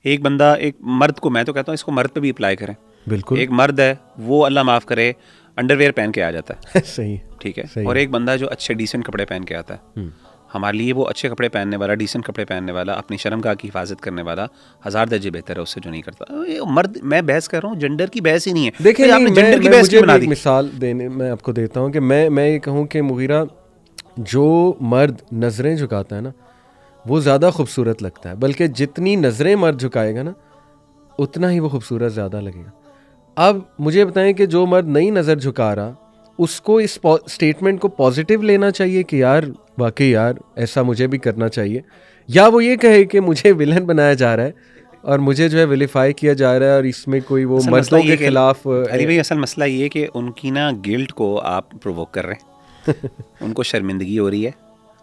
एक बंदा, एक मर्द को, मैं तो कहता हूँ इसको मर्द पे भी अप्लाई करें। बिल्कुल एक मर्द है वो अल्लाह माफ़ करे अंडरवेयर पहन के आ जाता है, सही, ठीक है, सही और है। एक बंदा जो अच्छे डिसेंट कपड़े पहन के आता है, हमारे लिए वो अच्छे कपड़े पहनने वाला, डिसेंट कपड़े पहनने वाला, अपनी शर्मगाह की हिफाजत करने वाला 1000 दर्जे बेहतर है उससे जो नहीं करता। ये मर्द, मैं बहस कर रहा हूँ, जेंडर की बहस ही नहीं है। देखिए तो नहीं, आपने जेंडर की मैं बहस मुझे क्यों भी बना एक दी? मिसाल देने मैं आपको देता हूँ कि मैं ये कहूँ कि मुगीरा, जो मर्द नज़रें झुकाता है ना वो ज़्यादा खूबसूरत लगता है, बल्कि जितनी नज़रें मर्द झुकाएगा ना उतना ही वो खूबसूरत ज़्यादा लगेगा। अब मुझे बताएं कि जो मर्द नई नज़र झुका रहा, उसको इस स्टेटमेंट को पॉजिटिव लेना चाहिए कि यार वाकई यार ऐसा मुझे भी करना चाहिए, या वो ये कहे कि मुझे विलन बनाया जा रहा है और मुझे जो है विलिफाई किया जा रहा है और इसमें कोई वो असल मसला मर्दों ये के कि खिलाफ अली भाई, असल मसला ये कि उनकी ना गिल्ट को आप प्रोवोक कर रहे हैं, उनको शर्मिंदगी हो रही है,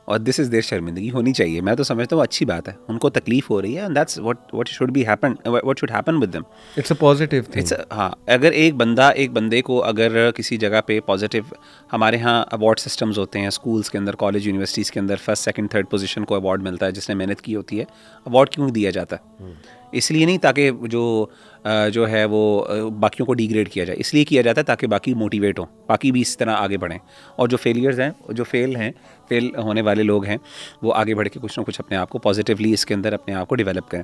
और दिस इज़ देयर शर्मिंदगी होनी चाहिए। मैं तो समझता हूँ अच्छी बात है, उनको तकलीफ हो रही है, and that's what should be happen, what should happen with them. It's a positive thing. हाँ, अगर एक बंदा, एक बंदे को अगर किसी जगह पे पॉजिटिव, हमारे यहाँ अवार्ड सिस्टम्स होते हैं स्कूल्स के अंदर, कॉलेज यूनिवर्सिटीज़ के अंदर, फर्स्ट सेकंड थर्ड पोजीशन को अवार्ड मिलता है जिसने मेहनत की होती है। अवार्ड क्यों दिया जाता है? इसलिए नहीं ताकि जो है वो बाकियों को डिग्रेड किया जाए, इसलिए किया जाता है ताकि बाकी मोटिवेट हों, बाकी भी इस तरह आगे बढ़ें, और जो फेलियर्स हैं, जो फेल होने वाले लोग हैं, वो आगे बढ़ के कुछ ना कुछ अपने आप को पॉजिटिवली इसके अंदर अपने आप को डेवलप करें।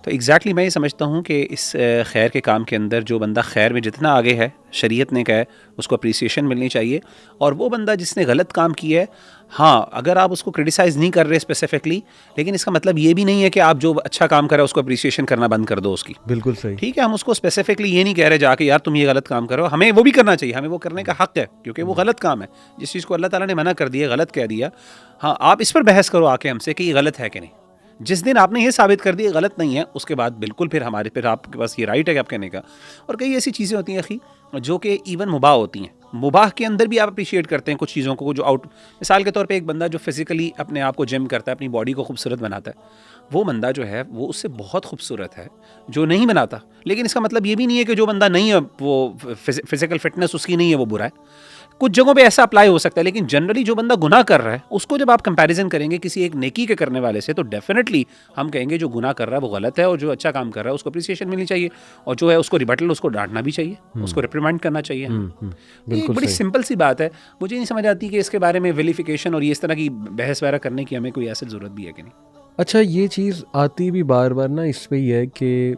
तो एग्जैक्टली मैं ये समझता हूँ कि इस खैर के काम के अंदर जो बंदा खैर में जितना आगे है, शरीयत ने कहा है, उसको अप्रिसिएशन मिलनी चाहिए, और वो बंदा जिसने गलत काम किया है, हाँ, अगर आप उसको क्रिटिसाइज़ नहीं कर रहे स्पेसिफिकली, लेकिन इसका मतलब ये भी नहीं है कि आप जो अच्छा काम कर रहे हो उसको अप्रिसिएशन करना बंद कर दो उसकी। बिल्कुल सही। ठीक है, हम उसको स्पेसिफिकली ये नहीं कह रहे जाके यार तुम ये गलत काम करो, हमें वो भी करना चाहिए, हमें वो करने का हक है, क्योंकि वो गलत काम है, जिस चीज़ को अल्लाह ताला ने मना कर दिया, गलत कह दिया। हाँ, आप इस पर बहस करो आके हमसे कि ये गलत है कि नहीं। जिस दिन आपने ये साबित कर दिया गलत नहीं है, उसके बाद बिल्कुल फिर आपके पास ये राइट है कि आप कहने का। और कई ऐसी चीज़ें होती हैं अखी जो कि इवन मुबाह होती हैं, मुबाह के अंदर भी आप अप्रिशिएट करते हैं कुछ चीज़ों को, जो मिसाल के तौर पे एक बंदा जो फिजिकली अपने आप को जिम करता है, अपनी बॉडी को खूबसूरत बनाता है, वो बंदा जो है वो उससे बहुत खूबसूरत है जो नहीं बनाता। लेकिन इसका मतलब ये भी नहीं है कि जो बंदा नहीं है, वो फिजिकल फिटनेस उसकी नहीं है, वो बुरा है। कुछ जगहों पे ऐसा अप्लाई हो सकता है, लेकिन जनरली जो बंदा गुनाह कर रहा है उसको जब आप कंपैरिजन करेंगे किसी एक नेकी के करने वाले से, तो डेफिनेटली हम कहेंगे जो गुनाह कर रहा है वो गलत है, और जो अच्छा काम कर रहा है उसको अप्रिसिएशन मिलनी चाहिए, और जो है उसको रिबटल, उसको डांटना भी चाहिए, उसको रिप्रिमांड करना चाहिए। ये एक बड़ी सिंपल सी बात है। मुझे नहीं समझ आती कि इसके बारे में विलिफिकेशन और ये इस तरह की बहस वगैरह करने की हमें कोई ऐसी ज़रूरत भी है कि नहीं। अच्छा, ये चीज़ आती भी बार बार ना इस पे ही है कि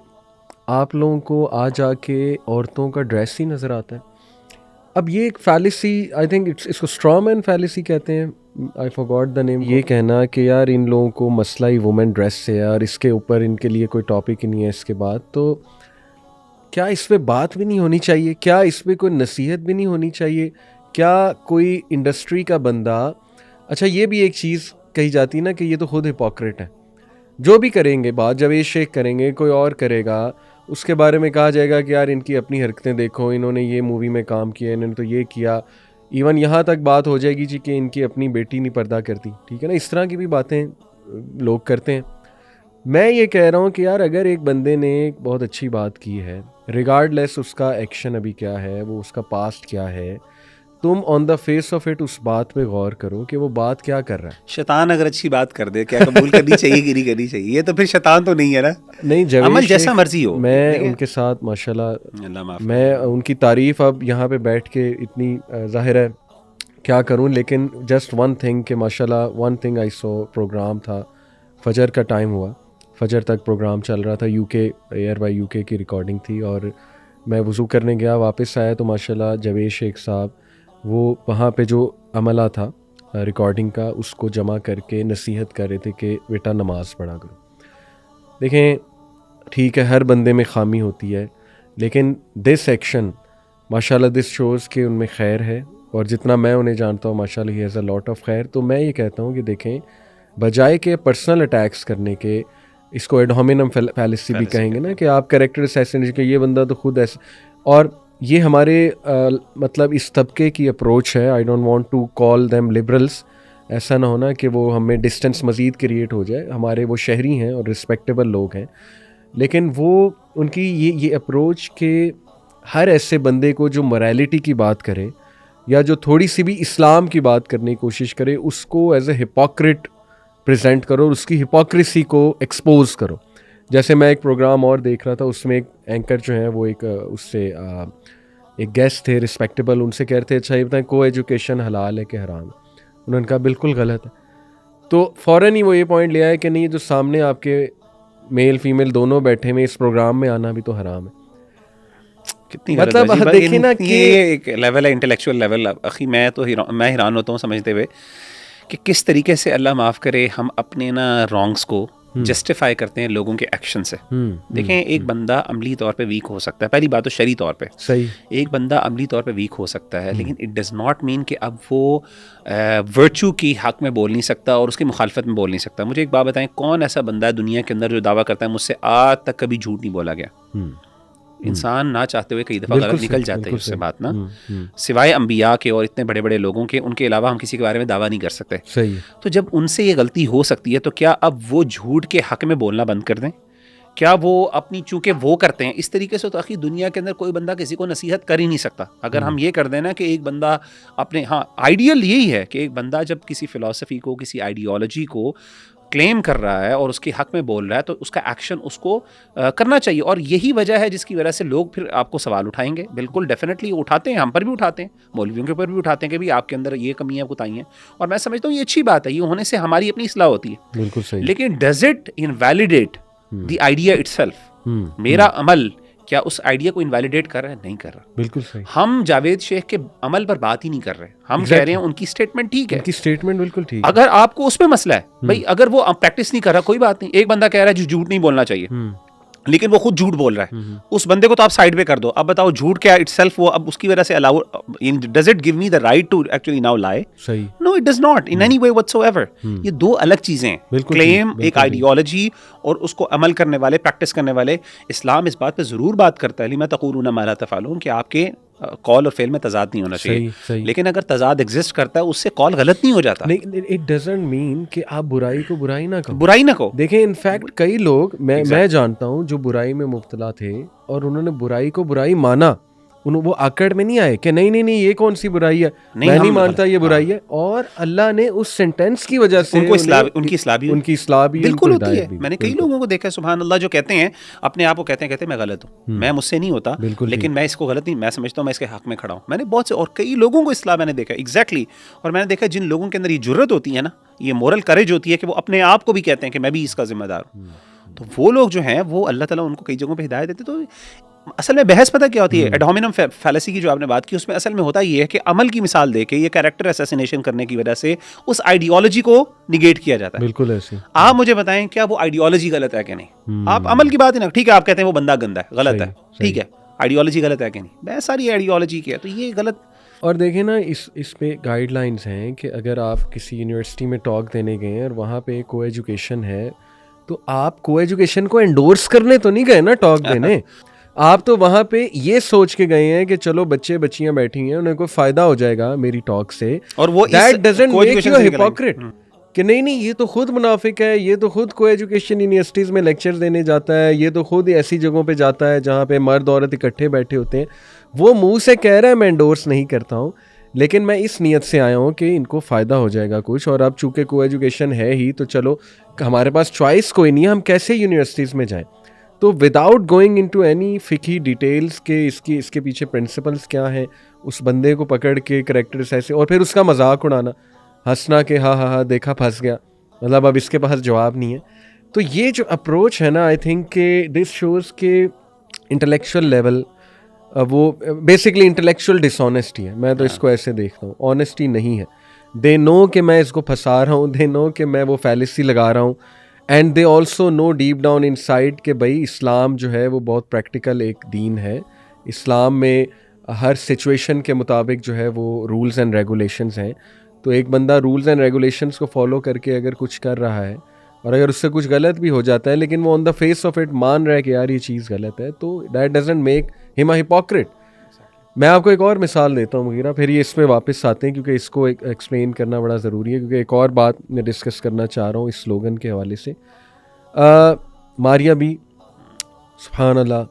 आप लोगों को आ जाके औरतों का ड्रेस ही नज़र आता है। अब ये एक फैलिसी, आई थिंक इसको स्ट्रॉमैन फैलिसी कहते हैं, आई फॉरगॉट द नेम। ये कहना कि यार इन लोगों को मसला ही वुमेन ड्रेस से है और इसके ऊपर इनके लिए कोई टॉपिक ही नहीं है इसके बाद, तो क्या इस पे बात भी नहीं होनी चाहिए? क्या इस पे कोई नसीहत भी नहीं होनी चाहिए? क्या कोई इंडस्ट्री का बंदा, अच्छा ये भी एक चीज़ कही जाती है ना कि ये तो खुद हिपोक्रेट है, जो भी करेंगे बात, जब ये शेख करेंगे कोई और करेगा उसके बारे में कहा जाएगा कि यार इनकी अपनी हरकतें देखो, इन्होंने ये मूवी में काम किया, इन्होंने तो ये किया, इवन यहाँ तक बात हो जाएगी जी कि इनकी अपनी बेटी नहीं पर्दा करती, ठीक है ना, इस तरह की भी बातें लोग करते हैं। मैं ये कह रहा हूँ कि यार अगर एक बंदे ने एक बहुत अच्छी बात की है, रिगार्डलेस उसका एक्शन अभी क्या है, वो उसका पास्ट क्या है, तुम on the face of it उस बात पे गौर करो कि वो बात क्या कर रहा है। शैतान अगर अच्छी बात कर दे, क्या कबूल करनी चाहिए कि नहीं करनी चाहिए? ये तो फिर शैतान तो नहीं है ना। नहीं, जवेद अमल जैसा शेख, मर्जी हो, मैं उनके साथ माशाल्लाह, अल्लाह माफ़ करे। मैं उनकी तारीफ़ अब यहाँ पे बैठ के इतनी ज़ाहिर है क्या करूँ, लेकिन जस्ट वन थिंग कि माशाल्लाह, one thing I saw, programme था, फजर का टाइम हुआ, फजर तक प्रोग्राम चल रहा था, यूके एयर बाय यूके की रिकॉर्डिंग थी, और मैं वज़ू करने गया, वापस आया तो माशाल्लाह जवेद शेख साहब वो वहाँ पे जो अमला था रिकॉर्डिंग का उसको जमा करके नसीहत कर रहे थे कि बेटा नमाज़ पढ़ा करो। देखें, ठीक है हर बंदे में खामी होती है, लेकिन दिस एक्शन माशाल्लाह दिस शोज़ के उनमें खैर है, और जितना मैं उन्हें जानता हूँ माशाल्लाह he has a lot of खैर। तो मैं ये कहता हूँ कि देखें, बजाय के पर्सनल अटैक्स करने के, इसको एड होमिनम फैलिसी भी कहेंगे ना, कि आप कैरेक्टर असैसिनेशन के, ये बंदा तो खुद ऐसा, और ये हमारे मतलब इस तबके की अप्रोच है। I don't want to call them liberals, ऐसा ना होना कि वो हमें डिस्टेंस मज़ीद क्रिएट हो जाए, हमारे वो शहरी हैं और रिस्पेक्टेबल लोग हैं, लेकिन वो उनकी ये अप्रोच के हर ऐसे बंदे को जो मोरालिटी की बात करे या जो थोड़ी सी भी इस्लाम की बात करने की कोशिश करे, उसको एज ए हिपोक्रेट प्रेजेंट करो, उसकी हिपोक्रेसी को एक्सपोज करो। जैसे मैं एक प्रोग्राम और देख रहा था, उसमें एक एंकर जो है वो एक उससे एक गेस्ट थे रिस्पेक्टेबल, उनसे कह रहे थे अच्छा ये बताएं को एजुकेशन हलाल है कि हराम है। उन्होंने कहा बिल्कुल गलत है। तो फ़ौरन ही वो ये पॉइंट लिया है कि नहीं, जो सामने आपके मेल फीमेल दोनों बैठे हुए इस प्रोग्राम में आना भी तो हराम है। कितनी मतलब गलत देखिए ना कि ये एक लेवल है, इंटेलेक्चुअल लेवल। अखी मैं तो मैं हैरान होता हूँ समझते हुए कि किस तरीके से अल्लाह माफ़ करे हम अपने ना रॉन्ग्स को जस्टिफाई करते हैं लोगों के एक्शन से। देखें, एक बंदा अमली तौर पे वीक हो सकता है, पहली बात तो शरी तौर पे सही, एक बंदा अमली तौर पे वीक हो सकता है, लेकिन इट डज़ नॉट मीन कि अब वो वर्चू की हक में बोल नहीं सकता और उसकी मुखालफत में बोल नहीं सकता। मुझे एक बात बताएं, कौन ऐसा बंदा है दुनिया के अंदर जो दावा करता है मुझसे आज तक कभी झूठ नहीं बोला गया? इंसान ना चाहते हुए कई दफ़ा गलत निकल जाते हैं उससे बात ना, सिवाय अंबिया के और इतने बड़े बड़े लोगों के, उनके अलावा हम किसी के बारे में दावा नहीं कर सकते। सही है। तो जब उनसे ये गलती हो सकती है तो क्या अब वो झूठ के हक में बोलना बंद कर दें? क्या वो अपनी, चूंकि वो करते हैं इस तरीके से, तो आखिर दुनिया के अंदर कोई बंदा किसी को नसीहत कर ही नहीं सकता। अगर हम ये कर दें ना कि एक बंदा अपने, हाँ आइडियल यही है कि एक बंदा जब किसी फ़िलॉसफी को, किसी आइडियोलॉजी को क्लेम कर रहा है और उसके हक में बोल रहा है तो उसका एक्शन उसको करना चाहिए। और यही वजह है जिसकी वजह से लोग फिर आपको सवाल उठाएंगे। बिल्कुल डेफिनेटली उठाते हैं, हम पर भी उठाते हैं, मौलवियों के ऊपर भी उठाते हैं कि भाई आपके अंदर ये कमियां बताई हैं। और मैं समझता हूँ ये अच्छी बात है, ये होने से हमारी अपनी इस्लाह होती है। बिल्कुल सही। लेकिन does it invalidate the idea itself? मेरा अमल क्या उस आइडिया को इनवैलिडेट कर रहा है? नहीं कर रहा। बिल्कुल सही। हम जावेद शेख के अमल पर बात ही नहीं कर रहे, हम कह रहे हैं उनकी स्टेटमेंट ठीक है, उनकी स्टेटमेंट बिल्कुल ठीक है। अगर आपको उसमें मसला है भाई, अगर वो प्रैक्टिस नहीं कर रहा कोई बात नहीं। एक बंदा कह रहा है झूठ नहीं बोलना चाहिए, लेकिन वो खुद झूठ बोल रहा है, उस बंदे को तो आप साइड पे कर दो। अब बताओ झूठ क्या इटसेल्फ वो अब उसकी वजह से allow, does it give me the right to actually now lie? सही। No, it does not in any way whatsoever. ये दो अलग चीजें हैं, क्लेम एक आइडियोलॉजी और उसको अमल करने वाले, प्रैक्टिस करने वाले। इस्लाम इस बात पे जरूर बात करता है, लिमा तक़ूलूना मा ला तफ़अलून, कि आपके कॉल और फेल में तजाद नहीं होना चाहिए। सही। लेकिन अगर तजाद एग्जिस्ट करता है उससे कॉल गलत नहीं हो जाता। नहीं, इट डजंट मीन कि आप बुराई को बुराई ना कहो, बुराई ना कहो। देखें इनफैक्ट कई लोग मैं जानता हूँ जो बुराई में मुब्तला थे और उन्होंने बुराई को बुराई माना, वो आकड़ में नहीं आए कि नहीं ये कौन सी बुराई है, मैं नहीं मानता ये बुराई है, और अल्लाह ने उस सेंटेंस की वजह से उनकी इस्लाह भी बिल्कुल होती है। मैंने कई लोगों को देखा है सुभान अल्लाह जो कहते हैं अपने आप को, कहते हैं मैं गलत हूँ, मैं मुझसे नहीं होता, लेकिन मैं इसको गलत नहीं, मैं समझता हूँ मैं इसके हक में खड़ा हूँ। मैंने बहुत से और कई लोगों को इस्लाह मैंने देखा एग्जैक्टली। और मैंने देखा जिन लोगों के अंदर ये जुर्रत होती है ना, ये मोरल करेज होती है कि वो अपने आप को भी कहते हैं कि मैं भी इसका जिम्मेदार हूँ, तो वो लोग जो हैं वो अल्लाह ताला उनको कई जगहों पे हिदायत देते। तो असल में बहस पता क्या होती है, एडोमिनम फैलेसी की जो आपने बात की, उसमें असल में होता ये है कि अमल की मिसाल देके ये कैरेक्टर असैसिनेशन करने की वजह से उस आइडियोलॉजी को निगेट किया जाता है। बिल्कुल ऐसे। आप मुझे बताएं क्या वो आइडियोलॉजी गलत है कि नहीं? आप अमल की बात ही ना, ठीक है आप कहते हैं वो बंदा गंदा है, गलत है, ठीक है, आइडियोलॉजी गलत है कि नहीं? बहस सारी आइडियोलॉजी की है, तो ये गलत। और देखें ना इस पे गाइडलाइंस हैं कि अगर आप किसी यूनिवर्सिटी में टॉक देने गए और वहाँ पे को एजुकेशन है, तो आप को एजुकेशन को एंडोर्स करने तो नहीं गए ना टॉक देने, आप तो वहाँ पे ये सोच के गए हैं कि चलो बच्चे बच्चियाँ बैठी हैं, उन्हें कोई फ़ायदा हो जाएगा मेरी टॉक से, और वो that doesn't make you hypocrite कि नहीं ये तो खुद मुनाफिक है, ये तो खुद को एजुकेशन यूनिवर्सिटीज़ में लेक्चर देने जाता है, ये तो खुद ऐसी जगहों पे जाता है जहाँ पे मर्द औरत इकट्ठे बैठे होते हैं, वो मुंह से कह रहा है मैं एंडोर्स नहीं करता हूँ, लेकिन मैं इस नीयत से आया हूँ कि इनको फ़ायदा हो जाएगा कुछ, और अब चूँकि को एजुकेशन है ही तो चलो हमारे पास चॉइस कोई नहीं है, हम कैसे यूनिवर्सिटीज़ में जाएँ। तो विदाउट गोइंग इनटू एनी फिकी डिटेल्स के इसके पीछे प्रिंसिपल्स क्या हैं, उस बंदे को पकड़ के करैक्टर्स ऐसे और फिर उसका मजाक उड़ाना, हंसना कि हाँ देखा फंस गया, मतलब अब इसके पास जवाब नहीं है। तो ये जो अप्रोच है ना, आई थिंक के दिस शोज़ के इंटेलेक्चुअल लेवल, वो बेसिकली इंटेलेक्चुअल डिसऑनेस्टी है, मैं तो इसको ऐसे देखता हूँ, ऑनेस्टी नहीं है। दे नो कि मैं इसको फंसा रहा हूँ, दे नो कि मैं वो फैलेसी लगा रहा हूँ, and they also know deep down inside कि भाई इस्लाम जो है वो बहुत प्रैक्टिकल एक दीन है, इस्लाम में हर सिचुएशन के मुताबिक जो है वो रूल्स एंड रेगुलेशंस हैं। तो एक बंदा रूल्स एंड रेगुलेशंस को फॉलो करके अगर कुछ कर रहा है और अगर उससे कुछ गलत भी हो जाता है, लेकिन वो on the face of it मान रहा है कि यार ये चीज़ गलत है, तो that doesn't make him a hypocrite. मैं आपको एक और मिसाल देता हूँ मुगीरा, फिर ये इस पे वापस आते हैं क्योंकि इसको एक्सप्लेन करना बड़ा ज़रूरी है, क्योंकि एक और बात मैं डिस्कस करना चाह रहा हूँ इस स्लोगन के हवाले से। मारिया भी सुभान अल्लाह,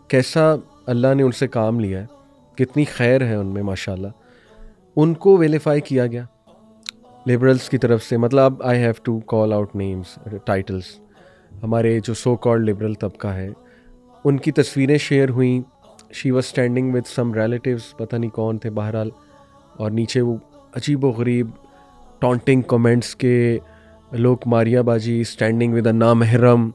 कैसा अल्लाह ने उनसे काम लिया है, कितनी खैर है उनमें माशाल्लाह। उनको वेलीफाई किया गया लिबरल्स की तरफ से, मतलब I have to call out names titles, हमारे जो सो कॉल्ड लिबरल तबका है, उनकी तस्वीरें शेयर हुई। She was standing with some relatives, पता नहीं कौन थे बहरहाल, और नीचे वो अजीब व गरीब टॉन्टिंग कमेंट्स के लोग मारियाबाजी, स्टैंडिंग विद अ नामहरम,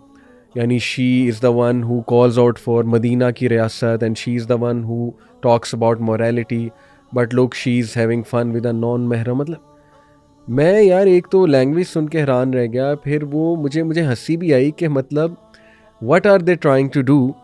यानी she is the one who calls out for Medina की रियासत and she is the one who talks about morality, but लोग she is having fun with a non महरम। मतलब मैं यार एक तो लैंग्वेज सुन के हैरान रह गया, फिर वो मुझे हंसी भी आई कि मतलब what are they trying to do,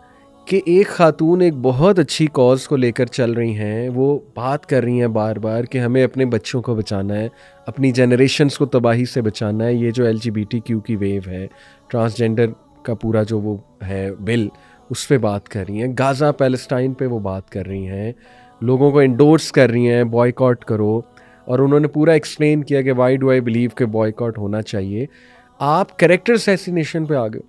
कि एक खातून एक बहुत अच्छी कॉज को लेकर चल रही हैं, वो बात कर रही हैं बार बार कि हमें अपने बच्चों को बचाना है, अपनी जनरेशन्स को तबाही से बचाना है। ये जो LGBTQ की वेव है, ट्रांसजेंडर का पूरा जो वो है बिल, उस पर बात कर रही हैं। गाज़ा पैलेस्टाइन पे वो बात कर रही हैं, लोगों को इंडोर्स कर रही हैं बॉयकॉट करो, और उन्होंने पूरा एक्सप्लेन किया कि वाई डू आई बिलीव कि बॉयकॉट होना चाहिए। आप कैरेक्टर असैसिनेशन पे आ गए।